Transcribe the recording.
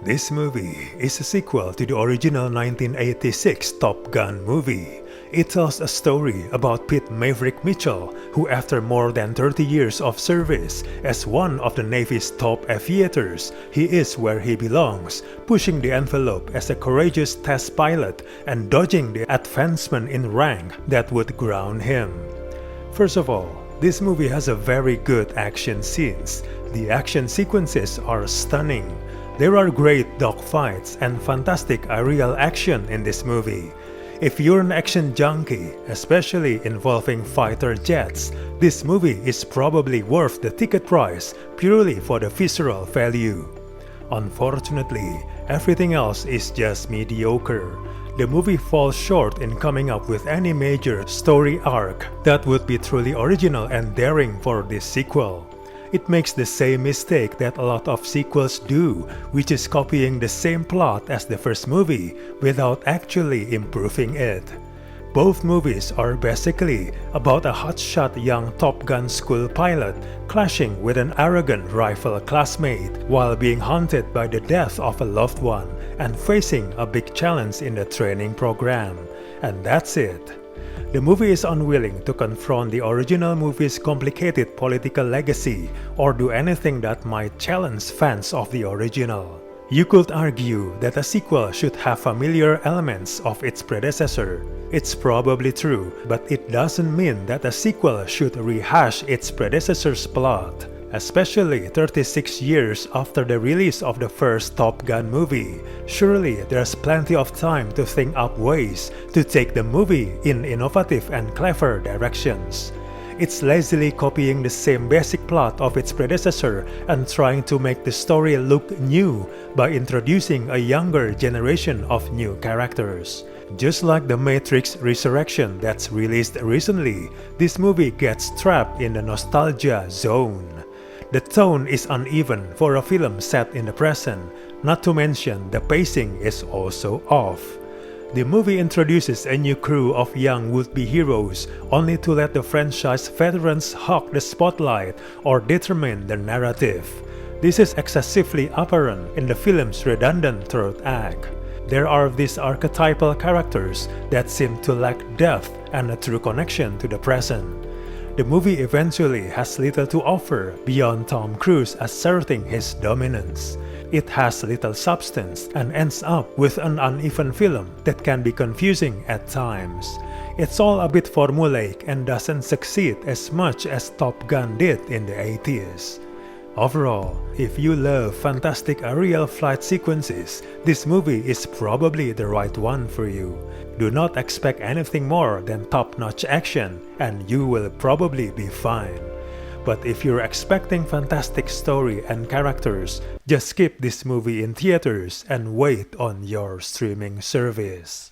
This movie is a sequel to the original 1986 Top Gun movie. It tells a story about Pete Maverick Mitchell, who after more than 30 years of service as one of the Navy's top aviators, he is where he belongs, pushing the envelope as a courageous test pilot and dodging the advancement in rank that would ground him. First of all, this movie has a very good action scenes. The action sequences are stunning. There are great dogfights and fantastic aerial action in this movie. If you're an action junkie, especially involving fighter jets, this movie is probably worth the ticket price purely for the visceral value. Unfortunately, everything else is just mediocre. The movie falls short in coming up with any major story arc that would be truly original and daring for this sequel. It makes the same mistake that a lot of sequels do, which is copying the same plot as the first movie without actually improving it. Both movies are basically about a hotshot young Top Gun school pilot clashing with an arrogant rifle classmate while being haunted by the death of a loved one and facing a big challenge in the training program. And that's it. The movie is unwilling to confront the original movie's complicated political legacy or do anything that might challenge fans of the original. You could argue that a sequel should have familiar elements of its predecessor. It's probably true, but it doesn't mean that a sequel should rehash its predecessor's plot. Especially 36 years after the release of the first Top Gun movie, surely there's plenty of time to think up ways to take the movie in innovative and clever directions. It's lazily copying the same basic plot of its predecessor and trying to make the story look new by introducing a younger generation of new characters. Just like The Matrix Resurrection that's released recently, this movie gets trapped in the nostalgia zone. The tone is uneven for a film set in the present, not to mention the pacing is also off. The movie introduces a new crew of young would-be heroes only to let the franchise veterans hog the spotlight or determine the narrative. This is excessively apparent in the film's redundant third act. There are these archetypal characters that seem to lack depth and a true connection to the present. The movie eventually has little to offer beyond Tom Cruise asserting his dominance. It has little substance and ends up with an uneven film that can be confusing at times. It's all a bit formulaic and doesn't succeed as much as Top Gun did in the 80s. Overall, if you love fantastic aerial flight sequences, this movie is probably the right one for you. Do not expect anything more than top-notch action and you will probably be fine. But if you're expecting fantastic story and characters, just skip this movie in theaters and wait on your streaming service.